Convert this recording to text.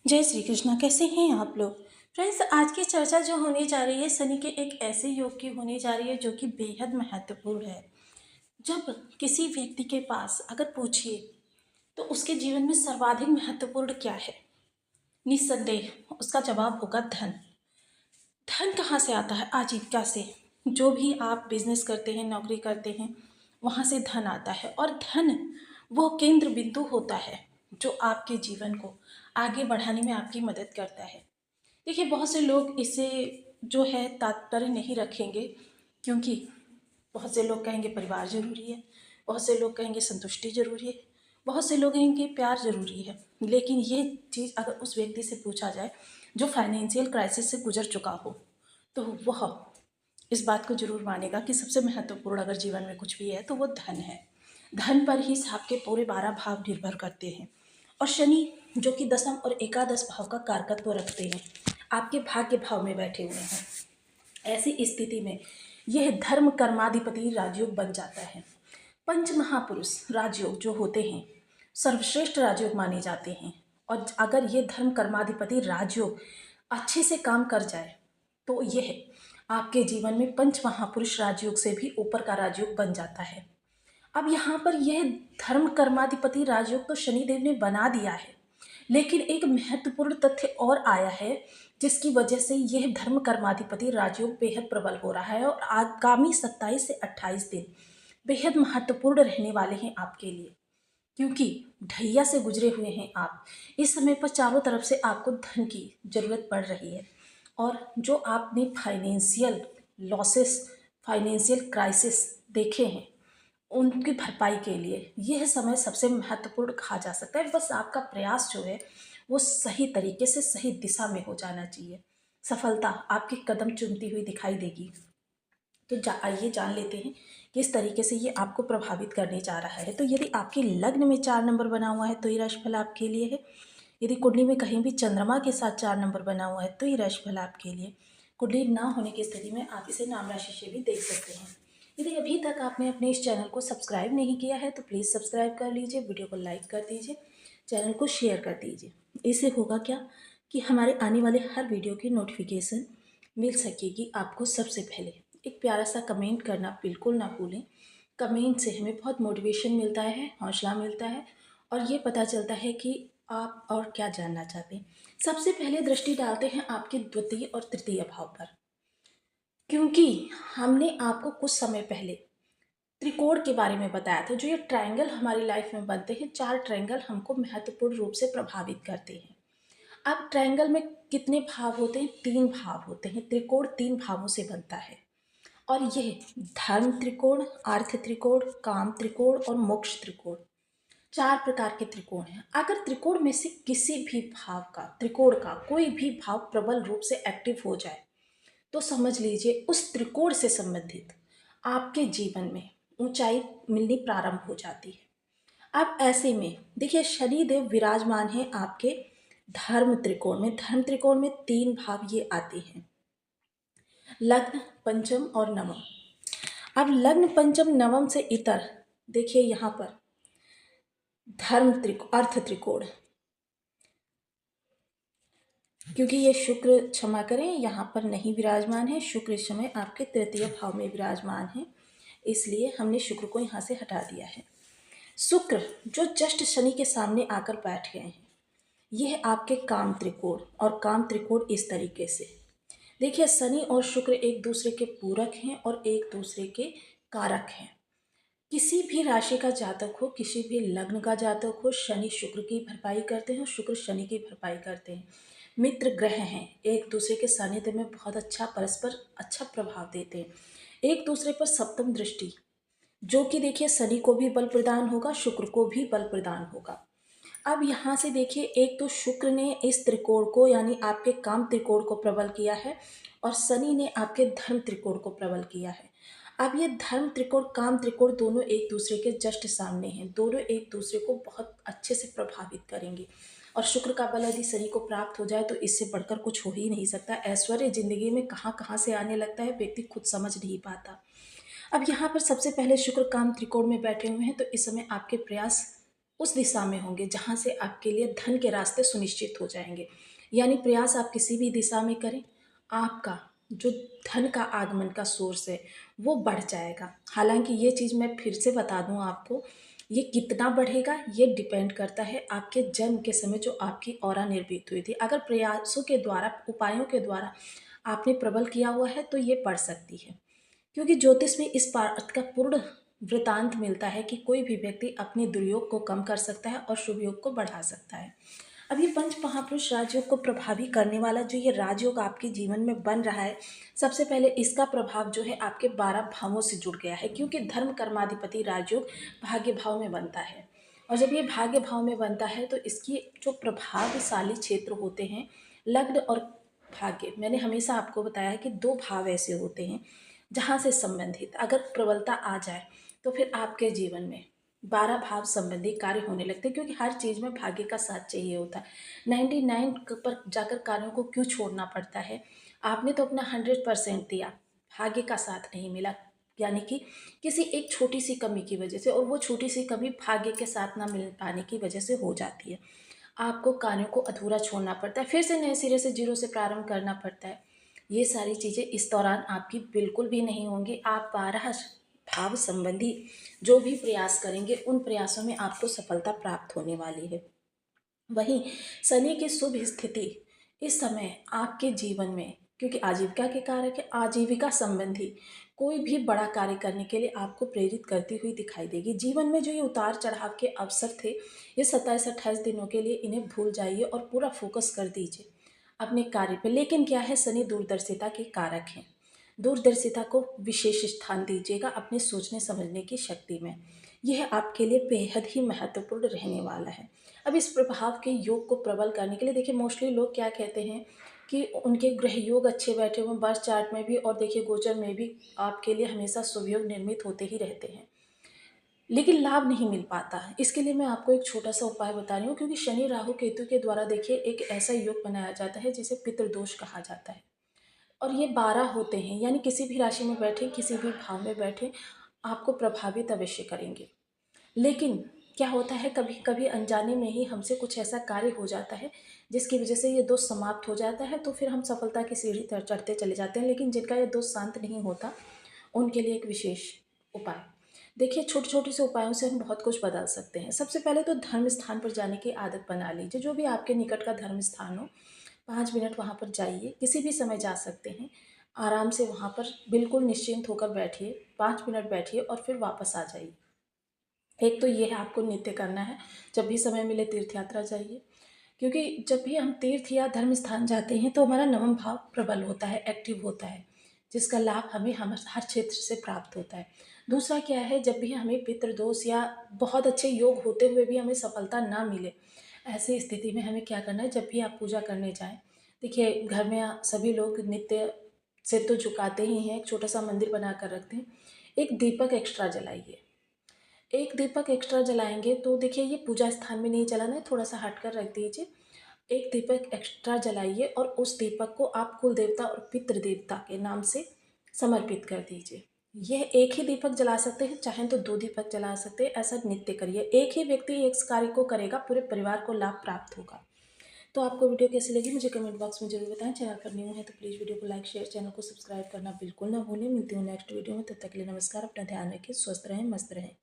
जय श्री कृष्णा। कैसे हैं आप लोग? फ्रेंड्स, आज की चर्चा जो होने जा रही है शनि के एक ऐसे योग की होने जा रही है जो कि बेहद महत्वपूर्ण है। जब किसी व्यक्ति के पास अगर पूछिए तो उसके जीवन में सर्वाधिक महत्वपूर्ण क्या है, निस्संदेह उसका जवाब होगा धन। धन कहाँ से आता है? आजीविका से। जो भी आप बिजनेस करते हैं, नौकरी करते हैं, वहाँ से धन आता है। और धन वो केंद्र बिंदु होता है जो आपके जीवन को आगे बढ़ाने में आपकी मदद करता है। देखिए, बहुत से लोग इसे जो है तात्पर्य नहीं रखेंगे, क्योंकि बहुत से लोग कहेंगे परिवार ज़रूरी है, बहुत से लोग कहेंगे संतुष्टि ज़रूरी है, बहुत से लोग कहेंगे प्यार ज़रूरी है। लेकिन ये चीज़ अगर उस व्यक्ति से पूछा जाए जो फाइनेंशियल क्राइसिस से गुजर चुका हो, तो वह इस बात को ज़रूर मानेगा कि सबसे महत्वपूर्ण अगर जीवन में कुछ भी है तो वो धन है। धन पर ही आपके पूरे 12 भाव निर्भर करते हैं। और शनि जो कि दसम और एकादश भाव का कारकत्व रखते हैं, आपके भाग्य भाव में बैठे हुए हैं। ऐसी स्थिति में यह धर्म कर्माधिपति राजयोग बन जाता है। पंच महापुरुष राजयोग जो होते हैं सर्वश्रेष्ठ राजयोग माने जाते हैं। और अगर ये धर्म कर्माधिपति राजयोग अच्छे से काम कर जाए तो यह आपके जीवन में पंच महापुरुष राजयोग से भी ऊपर का राजयोग बन जाता है। अब यहाँ पर यह धर्म कर्माधिपति राजयोग तो शनिदेव ने बना दिया है, लेकिन एक महत्वपूर्ण तथ्य और आया है जिसकी वजह से यह धर्म कर्माधिपति राजयोग बेहद प्रबल हो रहा है। और आगामी 27 से 28 दिन बेहद महत्वपूर्ण रहने वाले हैं आपके लिए, क्योंकि ढैया से गुजरे हुए हैं आप। इस समय पर चारों तरफ से आपको धन की जरूरत पड़ रही है। और जो आपने फाइनेंशियल लॉसेस, फाइनेंशियल क्राइसिस देखे हैं, उनकी भरपाई के लिए यह समय सबसे महत्वपूर्ण कहा जा सकता है। बस आपका प्रयास जो है वो सही तरीके से सही दिशा में हो जाना चाहिए। सफलता आपके कदम चूमती हुई दिखाई देगी। तो आइए जान लेते हैं किस तरीके से ये आपको प्रभावित करने जा रहा है। तो यदि आपके लग्न में 4 नंबर बना हुआ है तो ये राशिफल आपके लिए है। यदि कुंडली में कहीं भी चंद्रमा के साथ 4 नंबर बना हुआ है तो ये राशिफल आपके लिए। कुंडली ना होने की स्थिति में आप इसे नाम राशि से भी देख सकते हैं। यदि अभी तक आपने अपने इस चैनल को सब्सक्राइब नहीं किया है तो प्लीज़ सब्सक्राइब कर लीजिए, वीडियो को लाइक कर दीजिए, चैनल को शेयर कर दीजिए। इससे होगा क्या कि हमारे आने वाले हर वीडियो की नोटिफिकेशन मिल सकेगी आपको सबसे पहले। एक प्यारा सा कमेंट करना बिल्कुल ना भूलें। कमेंट से हमें बहुत मोटिवेशन मिलता है, हौसला मिलता है, और ये पता चलता है कि आप और क्या जानना चाहते हैं। सबसे पहले दृष्टि डालते हैं आपके द्वितीय और तृतीय भाव पर, क्योंकि हमने आपको कुछ समय पहले त्रिकोण के बारे में बताया था। जो ये ट्रायंगल हमारी लाइफ में बनते हैं, 4 ट्रायंगल हमको महत्वपूर्ण रूप से प्रभावित करते हैं। अब ट्रायंगल में कितने भाव होते हैं? 3 भाव होते हैं। त्रिकोण 3 भावों से बनता है, और यह धर्म त्रिकोण, अर्थ त्रिकोण, काम त्रिकोण और मोक्ष त्रिकोण, 4 प्रकार के त्रिकोण हैं। अगर त्रिकोण में से किसी भी भाव का, त्रिकोण का कोई भी भाव प्रबल रूप से एक्टिव हो जाए तो समझ लीजिए उस त्रिकोण से संबंधित आपके जीवन में ऊंचाई मिलनी प्रारंभ हो जाती है। अब ऐसे में देखिए, शनि देव विराजमान है आपके धर्म त्रिकोण में। धर्म त्रिकोण में 3 भाव ये आते हैं, लग्न, पंचम और नवम। अब लग्न, पंचम, नवम से इतर देखिए यहाँ पर धर्म त्रिकोण, अर्थ त्रिकोण, क्योंकि ये शुक्र, क्षमा करें, यहाँ पर नहीं विराजमान है। शुक्र इस समय आपके तृतीय भाव में विराजमान है, इसलिए हमने शुक्र को यहाँ से हटा दिया है। शुक्र जो जस्ट शनि के सामने आकर बैठ गए हैं, यह आपके काम त्रिकोण, और काम त्रिकोण इस तरीके से देखिए, शनि और शुक्र एक दूसरे के पूरक हैं और एक दूसरे के कारक हैं। किसी भी राशि का जातक हो, किसी भी लग्न का जातक हो, शनि शुक्र की भरपाई करते हैं, शुक्र शनि की भरपाई करते हैं। मित्र ग्रह हैं, एक दूसरे के सानिध्य में बहुत अच्छा परस्पर अच्छा प्रभाव देते हैं। एक दूसरे पर सप्तम दृष्टि, जो कि देखिए शनि को भी बल प्रदान होगा, शुक्र को भी बल प्रदान होगा। अब यहाँ से देखिए, एक तो शुक्र ने इस त्रिकोण को यानी आपके काम त्रिकोण को प्रबल किया है, और शनि ने आपके धर्म त्रिकोण को प्रबल किया है। अब ये धर्म त्रिकोण, काम त्रिकोण दोनों एक दूसरे के जस्ट सामने हैं, दोनों एक दूसरे को बहुत अच्छे से प्रभावित करेंगे। और शुक्र का बल यदि शनि को प्राप्त हो जाए तो इससे बढ़कर कुछ हो ही नहीं सकता। ऐश्वर्य जिंदगी में कहाँ कहाँ से आने लगता है, व्यक्ति खुद समझ नहीं पाता। अब यहाँ पर सबसे पहले शुक्र काम त्रिकोण में बैठे हुए हैं, तो इस समय आपके प्रयास उस दिशा में होंगे जहाँ से आपके लिए धन के रास्ते सुनिश्चित हो जाएंगे। यानी प्रयास आप किसी भी दिशा में करें, आपका जो धन का आगमन का सोर्स है वो बढ़ जाएगा। हालांकि ये चीज़ मैं फिर से बता दूं आपको, ये कितना बढ़ेगा ये डिपेंड करता है आपके जन्म के समय जो आपकी ऑरा निर्मित हुई थी। अगर प्रयासों के द्वारा, उपायों के द्वारा आपने प्रबल किया हुआ है तो ये बढ़ सकती है। क्योंकि ज्योतिष में इस बात का पूर्ण वृतांत मिलता है कि कोई भी व्यक्ति अपने दुर्योग को कम कर सकता है और शुभ योग को बढ़ा सकता है। अब ये पंच महापुरुष राजयोग को प्रभावी करने वाला जो ये राजयोग आपके जीवन में बन रहा है, सबसे पहले इसका प्रभाव जो है आपके 12 भावों से जुड़ गया है, क्योंकि धर्म कर्माधिपति राजयोग भाग्य भाव में बनता है। और जब ये भाग्य भाव में बनता है तो इसकी जो प्रभावशाली क्षेत्र होते हैं, लग्न और भाग्य, मैंने हमेशा आपको बताया है कि दो भाव ऐसे होते हैं जहाँ से संबंधित अगर प्रबलता आ जाए तो फिर आपके जीवन में 12 भाव संबंधी कार्य होने लगते हैं, क्योंकि हर चीज़ में भाग्य का साथ चाहिए होता है। 99 पर जाकर कार्यों को क्यों छोड़ना पड़ता है? आपने तो अपना 100% दिया, भाग्य का साथ नहीं मिला, यानी कि किसी एक छोटी सी कमी की वजह से, और वो छोटी सी कमी भाग्य के साथ ना मिल पाने की वजह से हो जाती है। आपको कार्यों को अधूरा छोड़ना पड़ता है, फिर से नए सिरे से जीरो से प्रारंभ करना पड़ता है। ये सारी चीज़ें इस दौरान आपकी बिल्कुल भी नहीं होंगी। आप 12 भाव संबंधी जो भी प्रयास करेंगे उन प्रयासों में आपको सफलता प्राप्त होने वाली है। वहीं शनि की शुभ स्थिति इस समय आपके जीवन में, क्योंकि आजीविका के कारक है, आजीविका संबंधी कोई भी बड़ा कार्य करने के लिए आपको प्रेरित करती हुई दिखाई देगी। जीवन में जो ये उतार चढ़ाव के अवसर थे, ये 27-28 दिनों के लिए इन्हें भूल जाइए और पूरा फोकस कर दीजिए अपने कार्य पे। लेकिन क्या है, शनि दूरदर्शिता के कारक हैं। दूरदर्शिता को विशेष स्थान दीजिएगा अपने सोचने समझने की शक्ति में। यह आपके लिए बेहद ही महत्वपूर्ण रहने वाला है। अब इस प्रभाव के योग को प्रबल करने के लिए देखिए, मोस्टली लोग क्या कहते हैं कि उनके ग्रह योग अच्छे बैठे हुए बर्थ चार्ट में भी, और देखिए गोचर में भी आपके लिए हमेशा शुभ योग निर्मित होते ही रहते हैं, लेकिन लाभ नहीं मिल पाता है। इसके लिए मैं आपको एक छोटा सा उपाय बता रही हूँ, क्योंकि शनि राहु केतु के द्वारा देखिए एक ऐसा योग बनाया जाता है जिसे पितृदोष कहा जाता है। और ये 12 होते हैं, यानी किसी भी राशि में बैठे, किसी भी भाव में बैठे, आपको प्रभावित अवश्य करेंगे। लेकिन क्या होता है, कभी कभी अनजाने में ही हमसे कुछ ऐसा कार्य हो जाता है जिसकी वजह से ये दोष समाप्त हो जाता है, तो फिर हम सफलता की सीढ़ी चढ़ते चले जाते हैं। लेकिन जिनका ये दोष शांत नहीं होता उनके लिए एक विशेष उपाय देखिए, छोटे छोटे से उपायों से हम बहुत कुछ बदल सकते हैं। सबसे पहले तो धर्म स्थान पर जाने की आदत बना लीजिए। जो भी आपके निकट का धर्म स्थान हो, 5 मिनट वहाँ पर जाइए, किसी भी समय जा सकते हैं। आराम से वहाँ पर बिल्कुल निश्चिंत होकर बैठिए, 5 मिनट बैठिए और फिर वापस आ जाइए। एक तो ये है, आपको नित्य करना है। जब भी समय मिले तीर्थ यात्रा जाइए, क्योंकि जब भी हम तीर्थ या धर्म स्थान जाते हैं तो हमारा नवम भाव प्रबल होता है, एक्टिव होता है, जिसका लाभ हमें हम हर क्षेत्र से प्राप्त होता है। दूसरा क्या है, जब भी हमें पितृदोष या बहुत अच्छे योग होते हुए भी हमें सफलता ना मिले, ऐसी स्थिति में हमें क्या करना है, जब भी आप पूजा करने जाएं, देखिए घर में सभी लोग नित्य सिर तो झुकाते ही हैं, एक छोटा सा मंदिर बना कर रखते हैं, एक दीपक एक्स्ट्रा जलाइए। एक दीपक एक्स्ट्रा जलाएंगे तो देखिए, ये पूजा स्थान में नहीं जलाना है, थोड़ा सा हट कर रख दीजिए। एक दीपक एक्स्ट्रा जलाइए और उस दीपक को आप कुल देवता और पितृ देवता के नाम से समर्पित कर दीजिए। यह एक ही दीपक जला सकते हैं, चाहें तो 2 दीपक जला सकते हैं। ऐसा नित्य करिए। एक ही व्यक्ति एक कार्य को करेगा, पूरे परिवार को लाभ प्राप्त होगा। तो आपको वीडियो कैसी लगी मुझे कमेंट बॉक्स में जरूर बताएं। चैनल पर न्यू है तो प्लीज़ वीडियो को लाइक शेयर, चैनल को सब्सक्राइब करना बिल्कुल ना भूलें। मिलती हूँ नेक्स्ट वीडियो में, तब तक के लिए नमस्कार। अपना ध्यान रखें, स्वस्थ रहें, मस्त रहें।